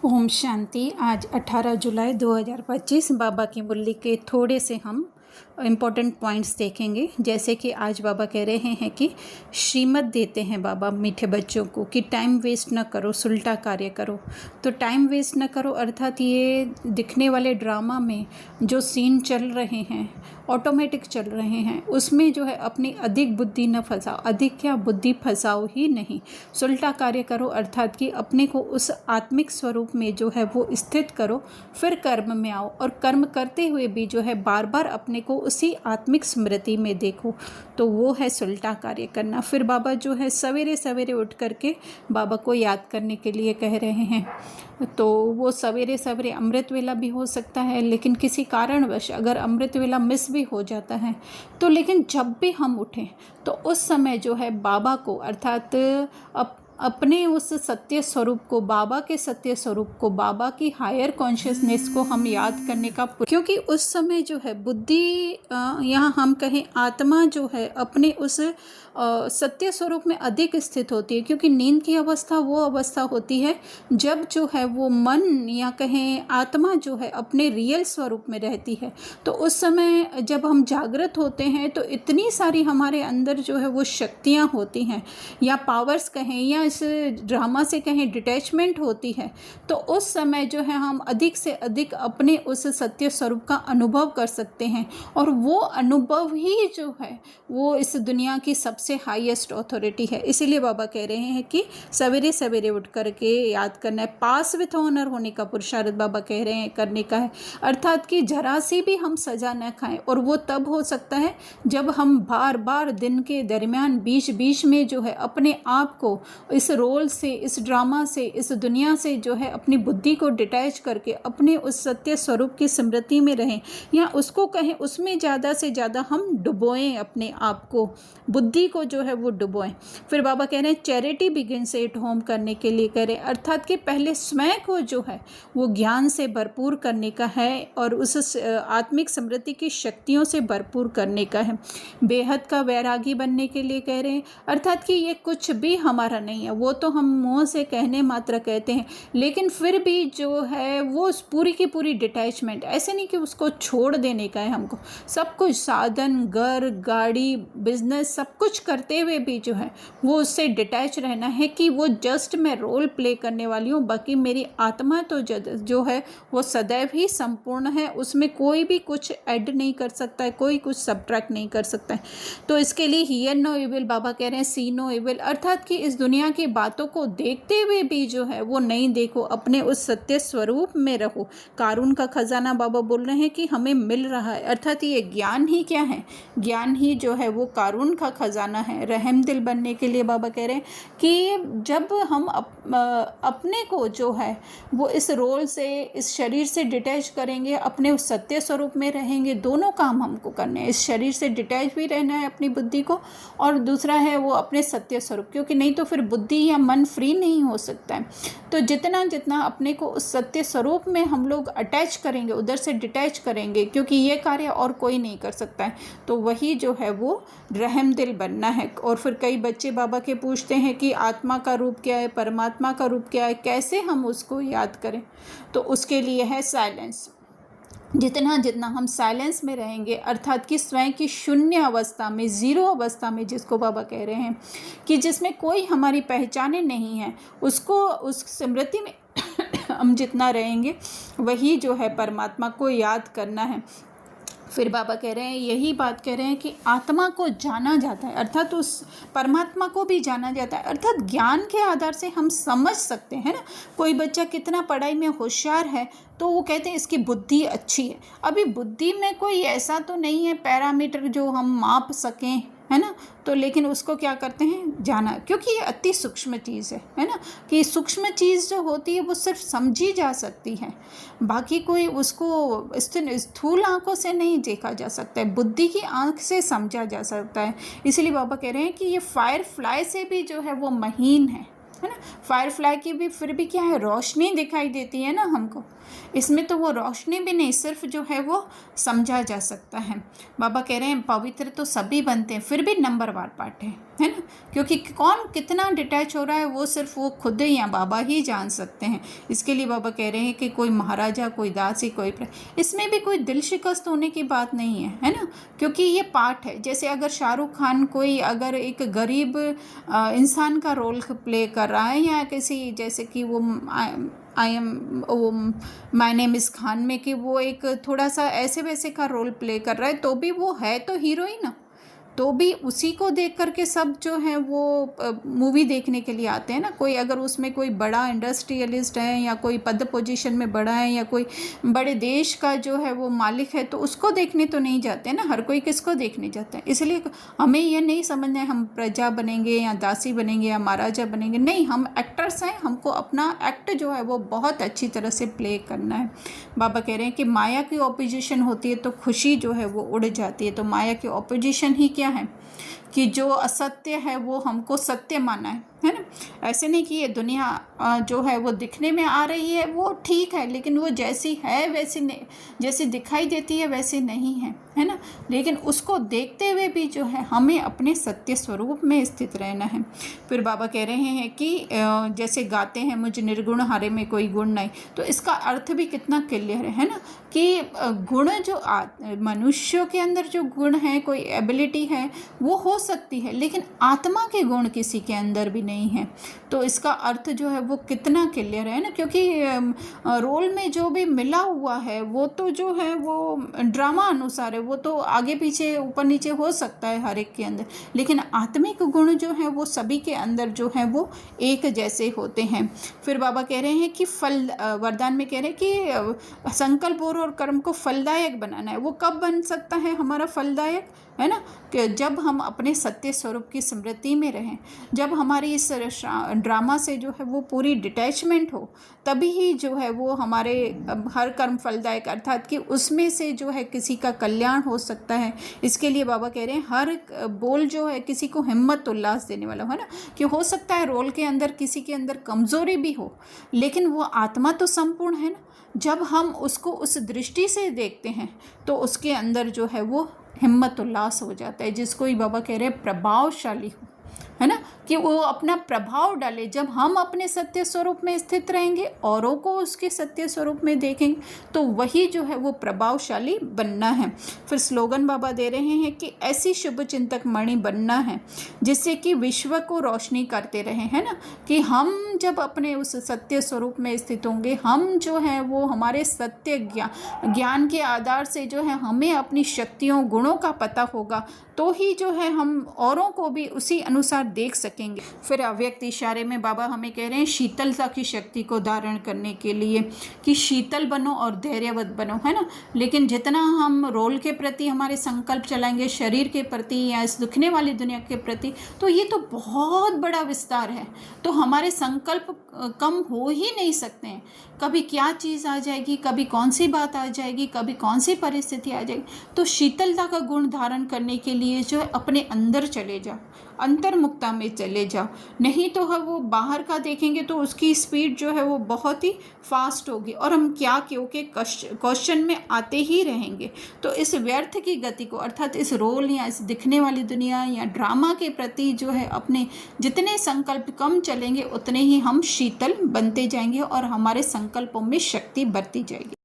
ओम शांति। आज 18 जुलाई 2025 बाबा की मुरली के थोड़े से हम इम्पोर्टेंट पॉइंट्स देखेंगे। जैसे कि आज बाबा कह रहे हैं कि श्रीमत देते हैं बाबा मीठे बच्चों को कि टाइम वेस्ट न करो, सुलटा कार्य करो। तो टाइम वेस्ट न करो अर्थात ये दिखने वाले ड्रामा में जो सीन चल रहे हैं, ऑटोमेटिक चल रहे हैं, उसमें जो है अपनी अधिक बुद्धि न फंसाओ। अधिक क्या, बुद्धि फंसाओ ही नहीं, सुलटा कार्य करो अर्थात कि अपने को उस आत्मिक स्वरूप में जो है वो स्थित करो, फिर कर्म में आओ और कर्म करते हुए भी जो है बार बार अपने को उसी आत्मिक स्मृति में देखो। तो वो है सुलटा कार्य करना। फिर बाबा जो है सवेरे सवेरे उठ करके बाबा को याद करने के लिए कह रहे हैं। तो वो सवेरे सवेरे अमृत वेला भी हो सकता है, लेकिन किसी कारणवश अगर अमृत वेला मिस भी हो जाता है तो लेकिन जब भी हम उठें तो उस समय जो है बाबा को अर्थात अपने उस सत्य स्वरूप को, बाबा के सत्य स्वरूप को, बाबा की हायर कॉन्शियसनेस को हम याद करने का, क्योंकि उस समय जो है बुद्धि यहाँ हम कहें आत्मा जो है अपने उस सत्य स्वरूप में अधिक स्थित होती है। क्योंकि नींद की अवस्था वो अवस्था होती है जब जो है वो मन या कहें आत्मा जो है अपने रियल स्वरूप में रहती है। तो उस समय जब हम जागृत होते हैं तो इतनी सारी हमारे अंदर जो है वो शक्तियाँ होती हैं, या पावर्स कहें या इस ड्रामा से कहें डिटैचमेंट होती है। तो उस समय जो है हम अधिक से अधिक अपने उस सत्य स्वरूप का अनुभव कर सकते हैं, और वो अनुभव ही जो है वो इस दुनिया की सबसे हाईएस्ट अथॉरिटी है। इसीलिए बाबा कह रहे हैं कि सवेरे सवेरे उठ करके याद करना है। पास विथ ऑनर होने का पुरुषार्थ बाबा कह रहे हैं करने का है, अर्थात कि जरा सी भी हम सजा न खाएं। और वो तब हो सकता है जब हम बार बार दिन के दरमियान बीच बीच में जो है अपने आप को इस रोल से, इस ड्रामा से, इस दुनिया से जो है अपनी बुद्धि को डिटैच करके अपने उस सत्य स्वरूप की स्मृति में रहें, या उसको कहें उसमें ज़्यादा से ज़्यादा हम डुबोएं अपने आप को, बुद्धि को जो है वो डुबोएं। फिर बाबा कह रहे हैं चैरिटी बिगिन से एट होम करने के लिए कह रहे हैं, अर्थात कि पहले स्वयं को जो है वो ज्ञान से भरपूर करने का है और उस आत्मिक स्मृति की शक्तियों से भरपूर करने का है। बेहद का वैरागी बनने के लिए कह रहे हैं, अर्थात कि ये कुछ भी हमारा नहीं है, वो तो हम मुँह से कहने मात्र कहते हैं, लेकिन फिर भी जो है वो पूरी की पूरी डिटैचमेंट, ऐसे नहीं कि उसको छोड़ देने का है हमको। सब कुछ साधन, घर, गाड़ी, बिजनेस, सब कुछ करते हुए भी जो है वो उससे डिटैच रहना है कि वो जस्ट मैं रोल प्ले करने वाली हूँ, बाकी मेरी आत्मा तो जो है वो सदैव ही संपूर्ण है, उसमें कोई भी कुछ ऐड नहीं कर सकता है, कोई कुछ सब्ट्रैक्ट नहीं कर सकता है। तो इसके लिए हियर नो इविल, बाबा कह रहे हैं सी नो इविल, अर्थात कि इस दुनिया की बातों को देखते हुए भी जो है वो नहीं देखो, अपने उस सत्य स्वरूप में रहो। कारून का खजाना बाबा बोल रहे हैं कि हमें मिल रहा है, अर्थात ये ज्ञान ही क्या है, ज्ञान ही जो है वो कारून का खजाना है। रहम दिल बनने के लिए बाबा कह रहे हैं कि जब हम अपने को जो है वो इस रोल से, इस शरीर से डिटैच करेंगे, अपने उस सत्य स्वरूप में रहेंगे, दोनों काम हमको करने हैं। इस शरीर से डिटैच भी रहना है अपनी बुद्धि को, और दूसरा है वो अपने सत्य स्वरूप, क्योंकि नहीं तो फिर बुद्धि या मन फ्री नहीं हो सकता है। तो जितना जितना अपने को उस सत्य स्वरूप में हम लोग अटैच करेंगे, उधर से डिटैच करेंगे, क्योंकि ये कार्य और कोई नहीं कर सकता है, तो वही जो है वो रहम दिल बनना है। और फिर कई बच्चे बाबा के पूछते हैं कि आत्मा का रूप क्या है, परमात्मा का रूप क्या है, कैसे हम उसको याद करें। तो उसके लिए है साइलेंस। जितना जितना हम साइलेंस में रहेंगे, अर्थात कि स्वयं की शून्य अवस्था में, ज़ीरो अवस्था में, जिसको बाबा कह रहे हैं कि जिसमें कोई हमारी पहचाने नहीं है, उसको, उस स्मृति में हम जितना रहेंगे वही जो है परमात्मा को याद करना है। फिर बाबा कह रहे हैं, यही बात कह रहे हैं कि आत्मा को जाना जाता है, अर्थात उस परमात्मा को भी जाना जाता है, अर्थात ज्ञान के आधार से हम समझ सकते हैं ना। कोई बच्चा कितना पढ़ाई में होशियार है तो वो कहते हैं इसकी बुद्धि अच्छी है। अभी बुद्धि में कोई ऐसा तो नहीं है पैरामीटर जो हम माप सकें, है ना। तो लेकिन उसको क्या करते हैं, जाना, क्योंकि ये अति सूक्ष्म चीज़ है ना, कि सूक्ष्म चीज़ जो होती है वो सिर्फ समझी जा सकती है, बाकी कोई उसको स्थूल आंखों से नहीं देखा जा सकता है, बुद्धि की आंख से समझा जा सकता है। इसलिए बाबा कह रहे हैं कि ये फायर फ्लाई से भी जो है वो महीन है है ना। फायरफ्लाई की भी फिर भी क्या है, रोशनी दिखाई देती है ना हमको, इसमें तो वो रोशनी भी नहीं, सिर्फ जो है वो समझा जा सकता है। बाबा कह रहे हैं पवित्र तो सभी बनते हैं, फिर भी नंबरवार पार्ट है ना, क्योंकि कौन कितना डिटैच हो रहा है वो सिर्फ वो खुद या बाबा ही जान सकते हैं। इसके लिए बाबा कह रहे हैं कि कोई महाराजा, कोई दासी, कोई इसमें भी कोई दिल शिकस्त होने की बात नहीं है ना, क्योंकि ये पार्ट है। जैसे अगर शाहरुख खान कोई अगर एक गरीब इंसान का रोल प्ले कर रहा है, या किसी जैसे कि वो वो माय नेम इज़ खान में कि वो एक थोड़ा सा ऐसे वैसे का रोल प्ले कर रहा है, तो भी वो है तो हीरो ही ना, तो भी उसी को देख करके सब जो है वो मूवी देखने के लिए आते हैं ना। कोई अगर उसमें कोई बड़ा इंडस्ट्रियलिस्ट है, या कोई पद पोजीशन में बड़ा है, या कोई बड़े देश का जो है वो मालिक है, तो उसको देखने तो नहीं जाते ना, हर कोई किसको देखने जाता है। इसलिए हमें यह नहीं समझना है हम प्रजा बनेंगे या दासी बनेंगे या महाराजा बनेंगे, नहीं, हम एक्टर्स हैं, हमको अपना एक्ट जो है वो बहुत अच्छी तरह से प्ले करना है। बाबा कह रहे हैं कि माया की ऑपोजिशन होती है तो खुशी जो है वो उड़ जाती है। तो माया की ऑपोजिशन ही क्या है कि जो असत्य है वो हमको सत्य माना है ना। ऐसे नहीं कि ये दुनिया जो है वो दिखने में आ रही है वो ठीक है, लेकिन वो जैसी है वैसी नहीं, जैसी दिखाई देती है वैसी नहीं है ना। लेकिन उसको देखते हुए भी जो है हमें अपने सत्य स्वरूप में स्थित रहना है। फिर बाबा कह रहे हैं कि जैसे गाते हैं मुझ निर्गुण हारे में कोई गुण नहीं, तो इसका अर्थ भी कितना क्लियर है ना, कि गुण जो मनुष्यों के अंदर जो गुण है, कोई एबिलिटी है वो हो सकती है, लेकिन आत्मा के गुण किसी के अंदर भी नहीं है। तो इसका अर्थ जो है वो कितना क्लियर है ना, क्योंकि रोल में जो भी मिला हुआ है वो तो जो है वो ड्रामा अनुसार है, वो तो आगे पीछे ऊपर नीचे हो सकता है हर एक के अंदर, लेकिन आत्मिक गुण जो है वो सभी के अंदर जो है वो एक जैसे होते हैं। फिर बाबा कह रहे हैं कि फल वरदान में कह रहे हैं कि संकल्प और कर्म को फलदायक बनाना है। वो कब बन सकता है हमारा फलदायक, है ना, कि जब हम अपने सत्य स्वरूप की स्मृति में रहें, जब हमारी इस ड्रामा से जो है वो पूरी डिटैचमेंट हो, तभी ही जो है वो हमारे हर कर्म फलदायक, अर्थात कि उसमें से जो है किसी का कल्याण हो सकता है। इसके लिए बाबा कह रहे हैं हर बोल जो है किसी को हिम्मत उल्लास देने वाला है ना, कि हो सकता है रोल के अंदर किसी के अंदर कमज़ोरी भी हो, लेकिन वो आत्मा तो संपूर्ण है ना। जब हम उसको उस दृष्टि से देखते हैं तो उसके अंदर जो है वो हिम्मत उल्लास हो जाता है, जिसको ही बाबा कह रहे हैं प्रभावशाली हो, है ना, कि वो अपना प्रभाव डाले। जब हम अपने सत्य स्वरूप में स्थित रहेंगे, औरों को उसके सत्य स्वरूप में देखेंगे, तो वही जो है वो प्रभावशाली बनना है। फिर स्लोगन बाबा दे रहे हैं कि ऐसी शुभ चिंतक मणि बनना है जिससे कि विश्व को रोशनी करते रहें, है ना, कि हम जब अपने उस सत्य स्वरूप में स्थित होंगे, हम जो है वो हमारे सत्य ज्ञान के आधार से जो है हमें अपनी शक्तियों गुणों का पता होगा, तो ही जो है हम औरों को भी उसी अनुसार देख सकेंगे। फिर अव्यक्त इशारे में बाबा हमें कह रहे हैं शीतलता की शक्ति को धारण करने के लिए कि शीतल बनो और धैर्यवत बनो, है ना। लेकिन जितना हम रोल के प्रति हमारे संकल्प चलाएंगे, शरीर के प्रति या इस दिखने वाली दुनिया के प्रति, तो ये तो बहुत बड़ा विस्तार है, तो हमारे संकल्प कम हो ही नहीं सकते हैं। कभी क्या चीज़ आ जाएगी, कभी कौन सी बात आ जाएगी, कभी कौन सी परिस्थिति आ जाएगी। तो शीतलता का गुण धारण करने के लिए जो है अपने अंदर चले जाओ, अंतर्मुखता में चले जाओ, नहीं तो है वो बाहर का देखेंगे तो उसकी स्पीड जो है वो बहुत ही फास्ट होगी, और हम क्या क्योंकि क्वेश्चन में आते ही रहेंगे। तो इस व्यर्थ की गति को, अर्थात इस रोल या इस दिखने वाली दुनिया या ड्रामा के प्रति जो है अपने जितने संकल्प कम चलेंगे, उतने ही हम शीतल बनते जाएंगे और हमारे संकल्पों में शक्ति बढ़ती जाएगी।